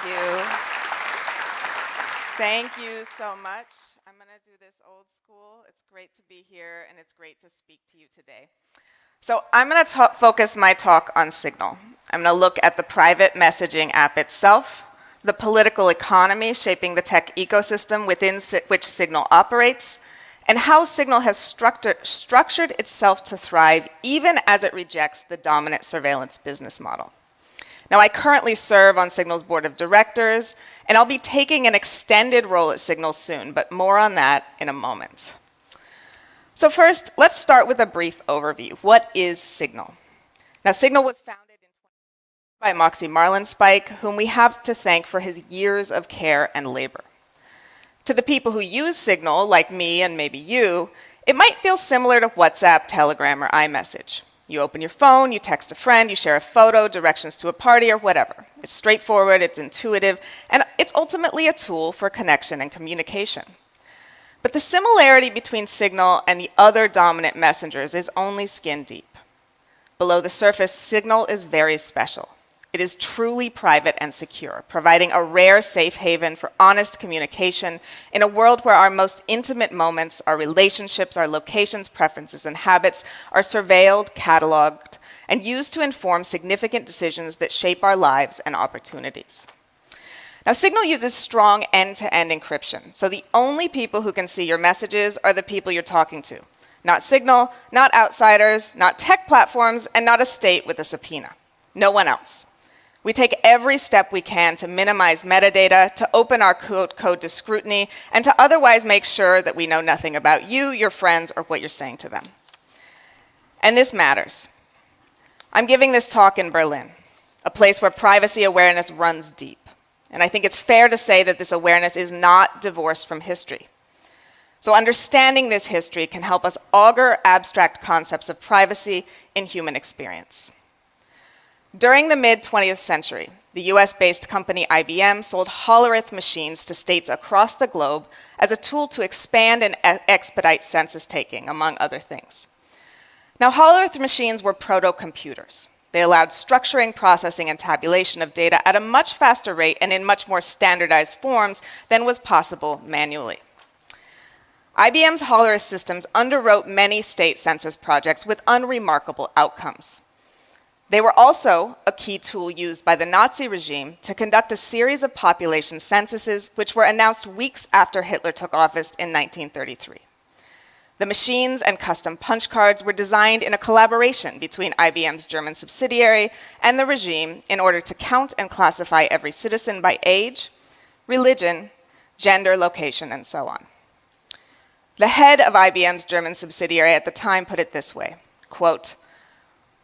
you. Thank you so much. I'm going to do this old school. It's great to be here, and it's great to speak to you today. So I'm going to focus my talk on Signal. I'm going to look at the private messaging app itself, the political economy shaping the tech ecosystem within which Signal operates, and how Signal has structured itself to thrive even as it rejects the dominant surveillance business model. Now, I currently serve on Signal's board of directors, and I'll be taking an extended role at Signal soon, but more on that in a moment. So first, let's start with a brief overview. What is Signal? Now, Signal was founded in 2020 by Moxie Marlinspike, whom we have to thank for his years of care and labor. To the people who use Signal, like me and maybe you, it might feel similar to WhatsApp, Telegram, or iMessage. You open your phone, you text a friend, you share a photo, directions to a party, or whatever. It's straightforward, it's intuitive, and it's ultimately a tool for connection and communication. But the similarity between Signal and the other dominant messengers is only skin deep. Below the surface, Signal is very special. It is truly private and secure, providing a rare safe haven for honest communication in a world where our most intimate moments, our relationships, our locations, preferences, and habits are surveilled, cataloged, and used to inform significant decisions that shape our lives and opportunities. Now, Signal uses strong end-to-end encryption, so the only people who can see your messages are the people you're talking to. Not Signal, not outsiders, not tech platforms, and not a state with a subpoena. No one else. We take every step we can to minimize metadata, to open our code to scrutiny, and to otherwise make sure that we know nothing about you, your friends, or what you're saying to them. And this matters. I'm giving this talk in Berlin, a place where privacy awareness runs deep. And I think it's fair to say that this awareness is not divorced from history. So understanding this history can help us augur abstract concepts of privacy in human experience. During the mid-20th century, the US-based company IBM sold holorith machines to states across the globe as a tool to expand and expedite census taking, among other things. Now, holorith machines were proto-computers. They allowed structuring, processing, and tabulation of data at a much faster rate and in much more standardized forms than was possible manually. IBM's holorith systems underwrote many state census projects with unremarkable outcomes. They were also a key tool used by the Nazi regime to conduct a series of population censuses which were announced weeks after Hitler took office in 1933. The machines and custom punch cards were designed in a collaboration between IBM's German subsidiary and the regime in order to count and classify every citizen by age, religion, gender, location, and so on. The head of IBM's German subsidiary at the time put it this way, quote,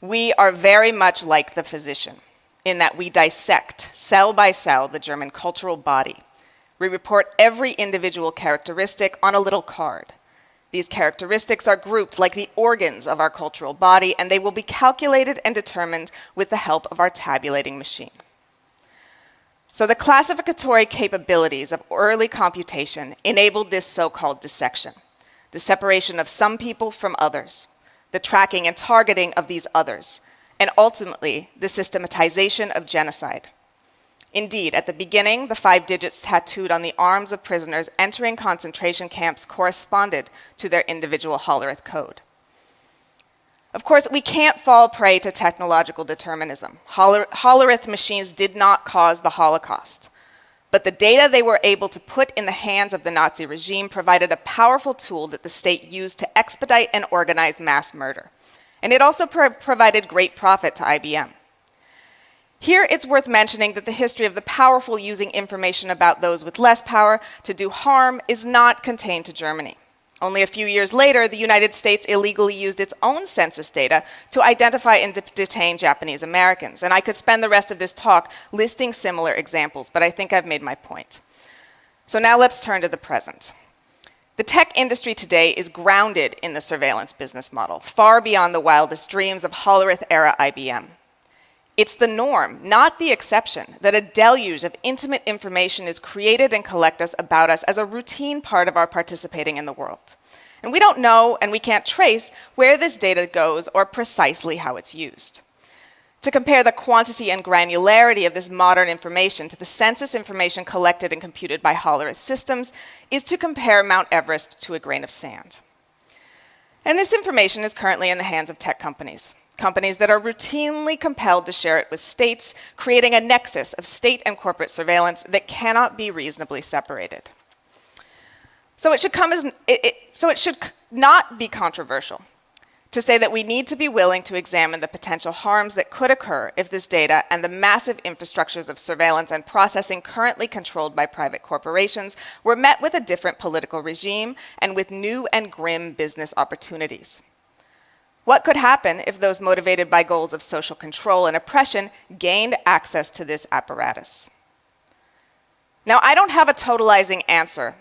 "We are very much like the physician in that we dissect, cell by cell, the German cultural body. We report every individual characteristic on a little card. These characteristics are grouped like the organs of our cultural body, and they will be calculated and determined with the help of our tabulating machine." So the classificatory capabilities of early computation enabled this so-called dissection, the separation of some people from others, the tracking and targeting of these others, and ultimately the systematization of genocide. Indeed, at the beginning, the 5 digits tattooed on the arms of prisoners entering concentration camps corresponded to their individual holorith code. Of course, we can't fall prey to technological determinism. Holorith machines did not cause the Holocaust, but the data they were able to put in the hands of the Nazi regime provided a powerful tool that the state used to expedite and organize mass murder. And it also provided great profit to IBM. Here, it's worth mentioning that the history of the powerful using information about those with less power to do harm is not contained to Germany. Only a few years later, the United States illegally used its own census data to identify and detain Japanese Americans. And I could spend the rest of this talk listing similar examples, but I think I've made my point. So now let's turn to the present. The tech industry today is grounded in the surveillance business model, far beyond the wildest dreams of holorith-era IBM. It's the norm, not the exception, that a deluge of intimate information is created and collected about us as a routine part of our participating in the world. And we don't know and we can't trace where this data goes or precisely how it's used. To compare the quantity and granularity of this modern information to the census information collected and computed by Hollerith systems is to compare Mount Everest to a grain of sand. And this information is currently in the hands of tech companies, companies that are routinely compelled to share it with states, creating a nexus of state and corporate surveillance that cannot be reasonably separated. So it should not be controversial to say that we need to be willing to examine the potential harms that could occur if this data and the massive infrastructures of surveillance and processing currently controlled by private corporations were met with a different political regime and with new and grim business opportunities. What could happen if those motivated by goals of social control and oppression gained access to this apparatus? Now, I don't have a totalizing answer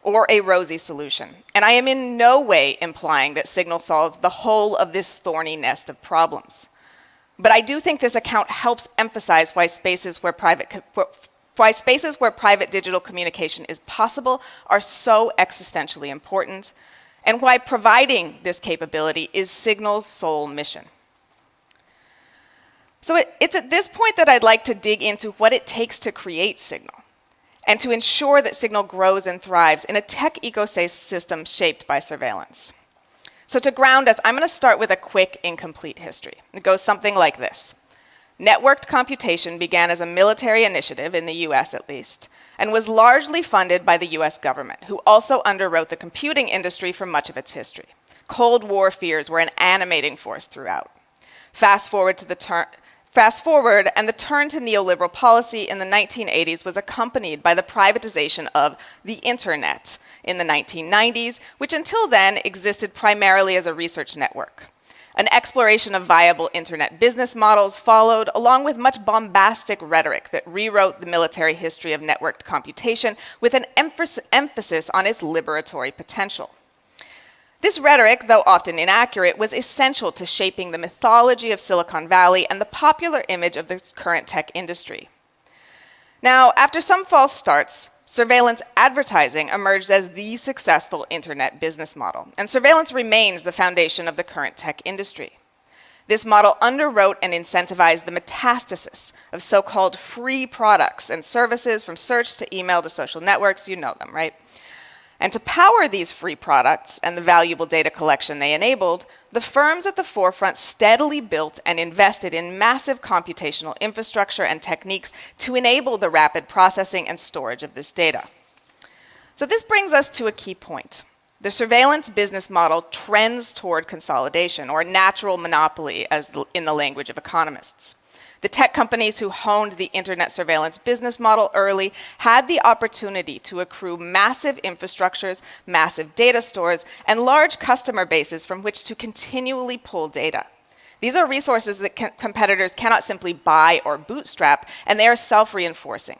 or a rosy solution, and I am in no way implying that Signal solves the whole of this thorny nest of problems. But I do think this account helps emphasize why spaces where private digital communication is possible are so existentially important, and why providing this capability is Signal's sole mission. So it's at this point that I'd like to dig into what it takes to create Signal, and to ensure that Signal grows and thrives in a tech ecosystem shaped by surveillance. So to ground us, I'm going to start with a quick, incomplete history. It goes something like this. Networked computation began as a military initiative, in the US at least, and was largely funded by the US government, who also underwrote the computing industry for much of its history. Cold War fears were an animating force throughout. Fast forward, and the turn to neoliberal policy in the 1980s was accompanied by the privatization of the internet in the 1990s, which until then existed primarily as a research network. An exploration of viable internet business models followed, along with much bombastic rhetoric that rewrote the military history of networked computation with an emphasis on its liberatory potential. This rhetoric, though often inaccurate, was essential to shaping the mythology of Silicon Valley and the popular image of the current tech industry. Now, after some false starts, surveillance advertising emerged as the successful internet business model, and surveillance remains the foundation of the current tech industry. This model underwrote and incentivized the metastasis of so-called free products and services, from search to email to social networks. You know them, right? And to power these free products and the valuable data collection they enabled, the firms at the forefront steadily built and invested in massive computational infrastructure and techniques to enable the rapid processing and storage of this data. So this brings us to a key point. The surveillance business model trends toward consolidation, or natural monopoly, as in the language of economists. The tech companies who honed the internet surveillance business model early had the opportunity to accrue massive infrastructures, massive data stores, and large customer bases from which to continually pull data. These are resources that competitors cannot simply buy or bootstrap, and they are self-reinforcing.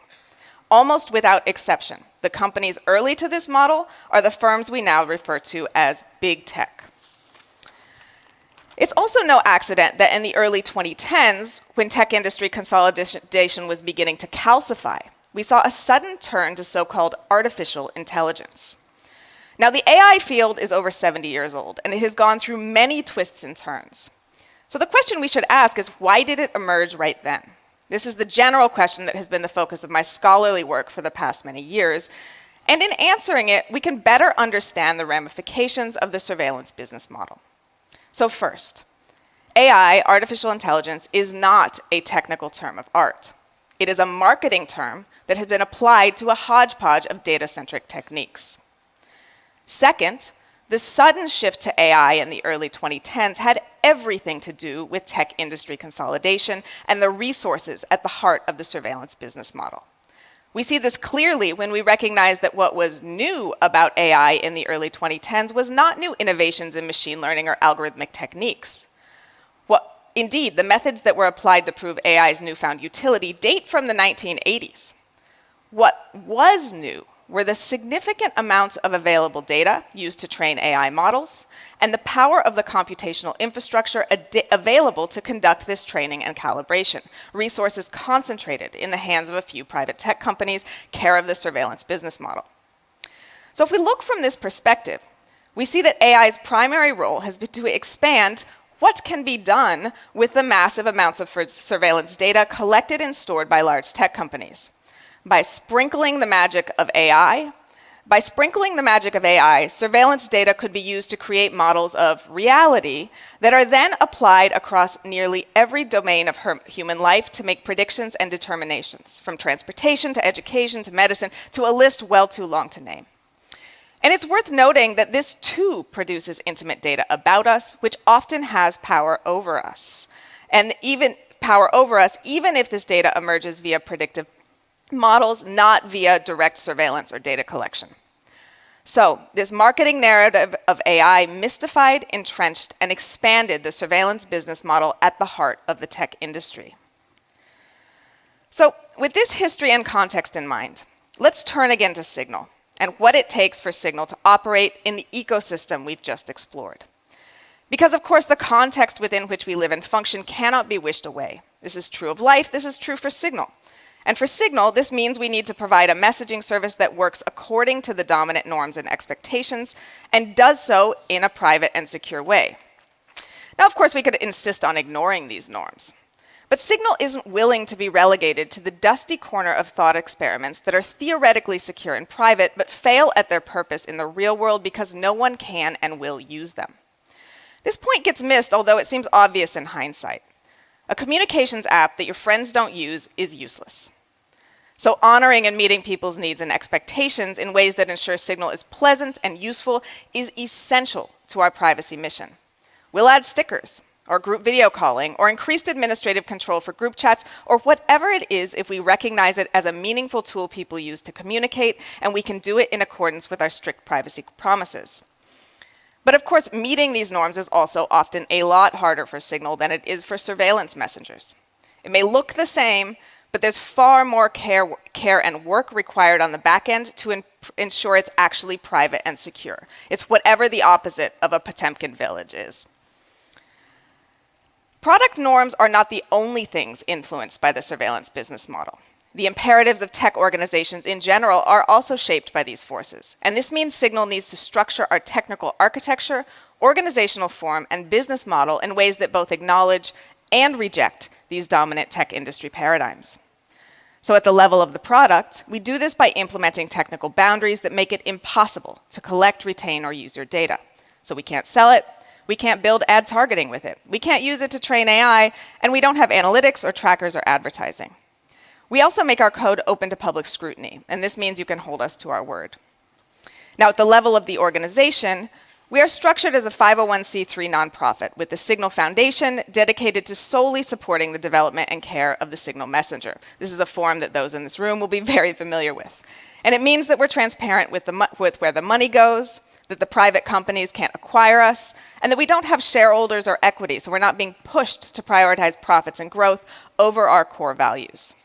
Almost without exception, the companies early to this model are the firms we now refer to as big tech. It's also no accident that in the early 2010s, when tech industry consolidation was beginning to calcify, we saw a sudden turn to so-called artificial intelligence. Now, the AI field is over 70 years old, and it has gone through many twists and turns. So the question we should ask is, why did it emerge right then? This is the general question that has been the focus of my scholarly work for the past many years, and in answering it, we can better understand the ramifications of the surveillance business model. So first, AI, artificial intelligence, is not a technical term of art. It is a marketing term that has been applied to a hodgepodge of data-centric techniques. Second, the sudden shift to AI in the early 2010s had everything to do with tech industry consolidation and the resources at the heart of the surveillance business model. We see this clearly when we recognize that what was new about AI in the early 2010s was not new innovations in machine learning or algorithmic techniques. Indeed, the methods that were applied to prove AI's newfound utility date from the 1980s. What was new were the significant amounts of available data used to train AI models and the power of the computational infrastructure available to conduct this training and calibration, resources concentrated in the hands of a few private tech companies, care of the surveillance business model. So if we look from this perspective, we see that AI's primary role has been to expand what can be done with the massive amounts of surveillance data collected and stored by large tech companies. By sprinkling the magic of AI, surveillance data could be used to create models of reality that are then applied across nearly every domain of human life to make predictions and determinations, from transportation to education to medicine, to a list well too long to name. And it's worth noting that this too produces intimate data about us, which often has power over us. And even if this data emerges via predictive models, not via direct surveillance or data collection. So, this marketing narrative of AI mystified, entrenched, and expanded the surveillance business model at the heart of the tech industry. So, with this history and context in mind, let's turn again to Signal and what it takes for Signal to operate in the ecosystem we've just explored. Because, of course, the context within which we live and function cannot be wished away. This is true of life, this is true for Signal. And for Signal, this means we need to provide a messaging service that works according to the dominant norms and expectations, and does so in a private and secure way. Now, of course, we could insist on ignoring these norms. But Signal isn't willing to be relegated to the dusty corner of thought experiments that are theoretically secure and private, but fail at their purpose in the real world because no one can and will use them. This point gets missed, although it seems obvious in hindsight. A communications app that your friends don't use is useless. So honoring and meeting people's needs and expectations in ways that ensure Signal is pleasant and useful is essential to our privacy mission. We'll add stickers, or group video calling, or increased administrative control for group chats, or whatever it is if we recognize it as a meaningful tool people use to communicate, and we can do it in accordance with our strict privacy promises. But of course, meeting these norms is also often a lot harder for Signal than it is for surveillance messengers. It may look the same, but there's far more care and work required on the back end to ensure it's actually private and secure. It's whatever the opposite of a Potemkin village is. Product norms are not the only things influenced by the surveillance business model. The imperatives of tech organizations in general are also shaped by these forces, and this means Signal needs to structure our technical architecture, organizational form, and business model in ways that both acknowledge and reject these dominant tech industry paradigms. So at the level of the product, we do this by implementing technical boundaries that make it impossible to collect, retain, or use your data. So we can't sell it, we can't build ad targeting with it, we can't use it to train AI, and we don't have analytics or trackers or advertising. We also make our code open to public scrutiny, and this means you can hold us to our word. Now, at the level of the organization, we are structured as a 501c3 nonprofit with the Signal Foundation dedicated to solely supporting the development and care of the Signal Messenger. This is a form that those in this room will be very familiar with. And it means that we're transparent with where the money goes, that the private companies can't acquire us, and that we don't have shareholders or equity, so we're not being pushed to prioritize profits and growth over our core values.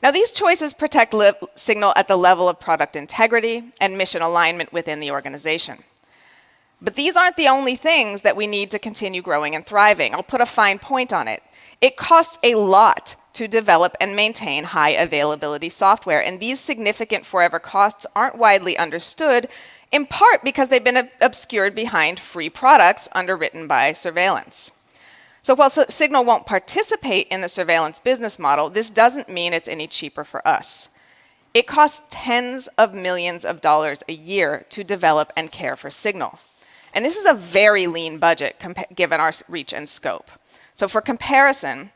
Now, these choices protect Signal at the level of product integrity and mission alignment within the organization. But these aren't the only things that we need to continue growing and thriving. I'll put a fine point on it. It costs a lot to develop and maintain high availability software, and these significant forever costs aren't widely understood, in part because they've been obscured behind free products underwritten by surveillance. So while Signal won't participate in the surveillance business model, this doesn't mean it's any cheaper for us. It costs tens of millions of dollars a year to develop and care for Signal. And this is a very lean budget given our reach and scope. So for comparison,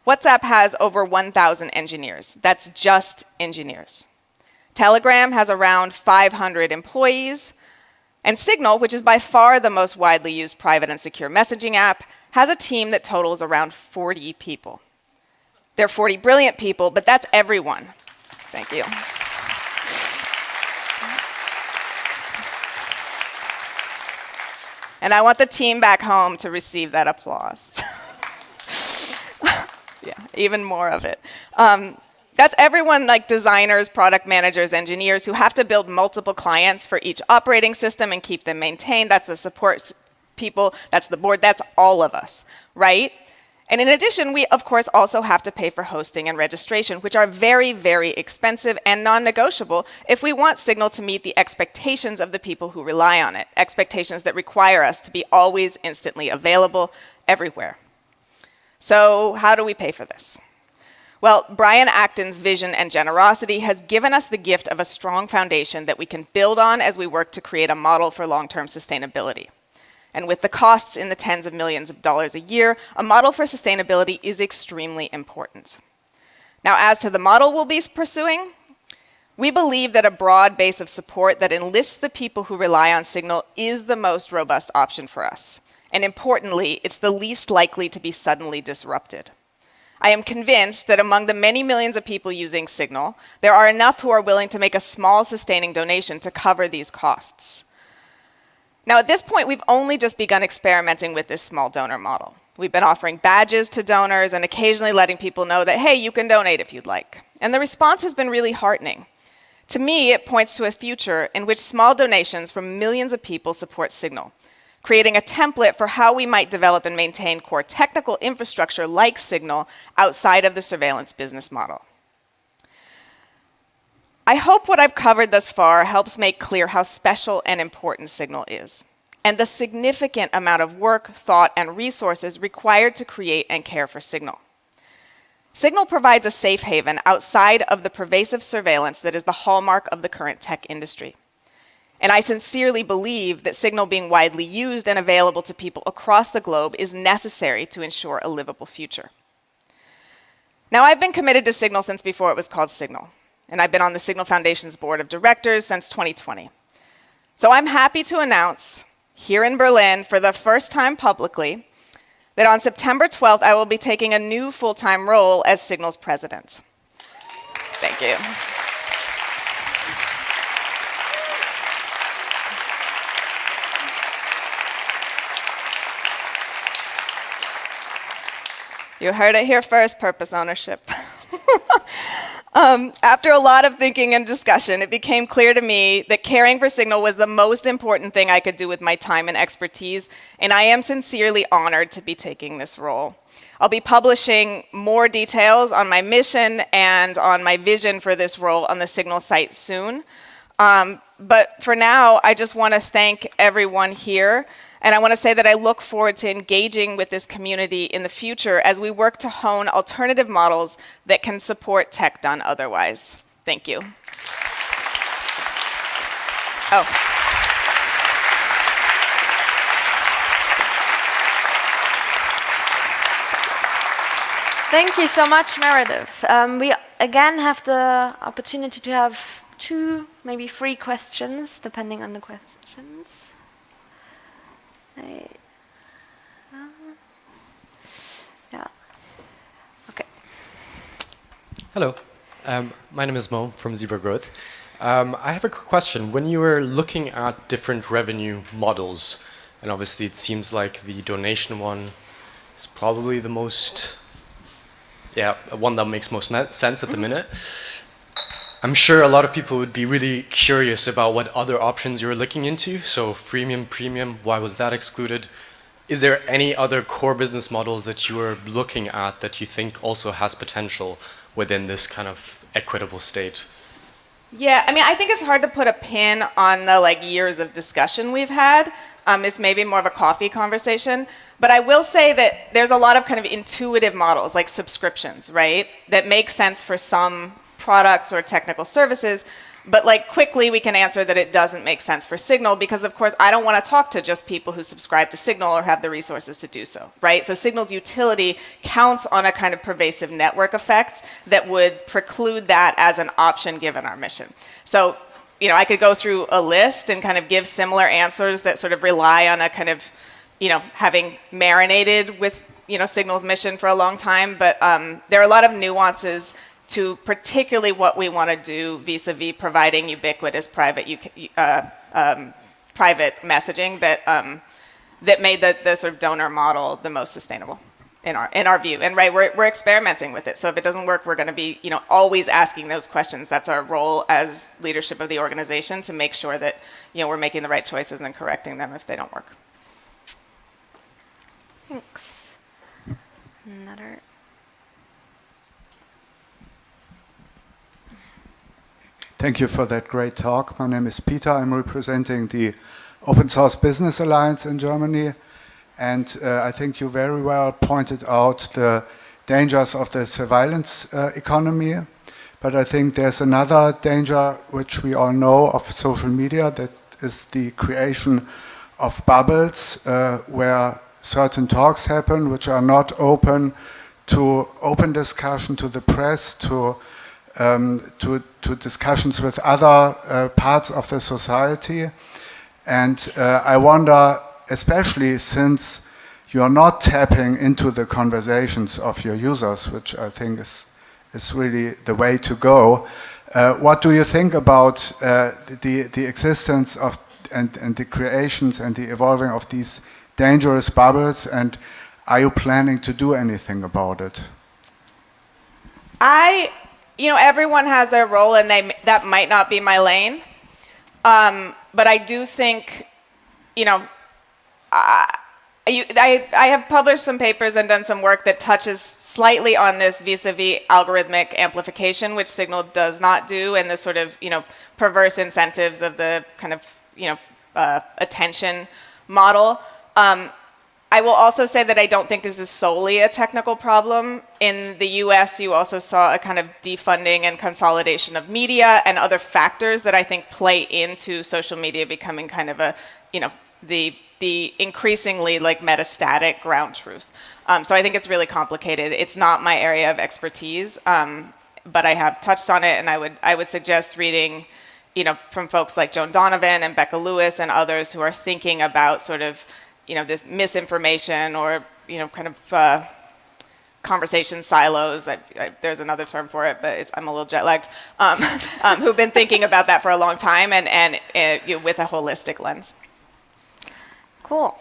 WhatsApp has over 1,000 engineers. That's just engineers. Telegram has around 500 employees. And Signal, which is by far the most widely used private and secure messaging app, has a team that totals around 40 people. They're 40 brilliant people, but that's everyone. Thank you. And I want the team back home to receive that applause. Yeah, even more of it. That's everyone like designers, product managers, engineers who have to build multiple clients for each operating system and keep them maintained. That's the support people, that's the board, that's all of us, right? And in addition, we of course also have to pay for hosting and registration, which are very, very expensive and non-negotiable if we want Signal to meet the expectations of the people who rely on it, expectations that require us to be always instantly available everywhere. So how do we pay for this? Well, Brian Acton's vision and generosity has given us the gift of a strong foundation that we can build on as we work to create a model for long-term sustainability. And with the costs in the tens of millions of dollars a year, a model for sustainability is extremely important. Now, as to the model we'll be pursuing, we believe that a broad base of support that enlists the people who rely on Signal is the most robust option for us. And importantly, it's the least likely to be suddenly disrupted. I am convinced that among the many millions of people using Signal, there are enough who are willing to make a small sustaining donation to cover these costs. Now, at this point, we've only just begun experimenting with this small donor model. We've been offering badges to donors and occasionally letting people know that, hey, you can donate if you'd like. And the response has been really heartening. To me, it points to a future in which small donations from millions of people support Signal, creating a template for how we might develop and maintain core technical infrastructure like Signal outside of the surveillance business model. I hope what I've covered thus far helps make clear how special and important Signal is, and the significant amount of work, thought, and resources required to create and care for Signal. Signal provides a safe haven outside of the pervasive surveillance that is the hallmark of the current tech industry. And I sincerely believe that Signal being widely used and available to people across the globe is necessary to ensure a livable future. Now, I've been committed to Signal since before it was called Signal. And I've been on the Signal Foundation's board of directors since 2020. So I'm happy to announce here in Berlin for the first time publicly that on September 12th, I will be taking a new full-time role as Signal's president. Thank you. You heard it here first, purpose ownership. After a lot of thinking and discussion, it became clear to me that caring for Signal was the most important thing I could do with my time and expertise, and I am sincerely honored to be taking this role. I'll be publishing more details on my mission and on my vision for this role on the Signal site soon. But for now, I just want to thank everyone here. And I want to say that I look forward to engaging with this community in the future as we work to hone alternative models that can support tech done otherwise. Thank you. Oh. Thank you so much, Meredith. We again have the opportunity to have 2, maybe 3 questions, depending on the questions. Yeah. Okay. Hello. My name is Mo from Zebra Growth. I have a question. When you were looking at different revenue models, and obviously it seems like the donation one is probably the most, one that makes most sense at the minute. I'm sure a lot of people would be really curious about what other options you were looking into. So freemium, premium, why was that excluded? Is there any other core business models that you were looking at that you think also has potential within this kind of equitable state? Yeah, I mean, I think it's hard to put a pin on the years of discussion we've had. It's maybe more of a coffee conversation. But I will say that there's a lot of kind of intuitive models like subscriptions, right? That make sense for some products or technical services, but quickly we can answer that it doesn't make sense for Signal because of course I don't want to talk to just people who subscribe to Signal or have the resources to do so, right? So Signal's utility counts on a kind of pervasive network effect that would preclude that as an option given our mission. So, I could go through a list and kind of give similar answers that sort of rely on a kind of, having marinated with, Signal's mission for a long time, but there are a lot of nuances to particularly what we want to do vis-a-vis providing ubiquitous private messaging that made the sort of donor model the most sustainable in our view. And right, we're experimenting with it. So if it doesn't work, we're going to be always asking those questions. That's our role as leadership of the organization to make sure that we're making the right choices and correcting them if they don't work. Thanks. Another. Thank you for that great talk. My name is Peter. I'm representing the Open Source Business Alliance in Germany. And I think you very well pointed out the dangers of the surveillance economy. But I think there's another danger which we all know of social media, that is the creation of bubbles where certain talks happen which are not open to open discussion, to the press, to discussions with other parts of the society. And I wonder, especially since you're not tapping into the conversations of your users, which I think is really the way to go, what do you think about the existence of and the creations and the evolving of these dangerous bubbles, and are you planning to do anything about it? Everyone has their role, and that might not be my lane. But I do think, I have published some papers and done some work that touches slightly on this vis-a-vis algorithmic amplification, which Signal does not do, and the sort of, perverse incentives of the kind of, attention model. I will also say that I don't think this is solely a technical problem. In the US, you also saw a kind of defunding and consolidation of media and other factors that I think play into social media becoming kind of a, the increasingly like metastatic ground truth. So I think it's really complicated. It's not my area of expertise, but I have touched on it, and I would suggest reading, from folks like Joan Donovan and Becca Lewis and others who are thinking about sort of, this misinformation or, kind of conversation silos. There's another term for it, but I'm a little jet lagged. Who've been thinking about that for a long time and with a holistic lens. Cool.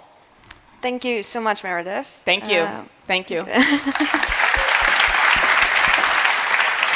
Thank you so much, Meredith. Thank you. Thank you.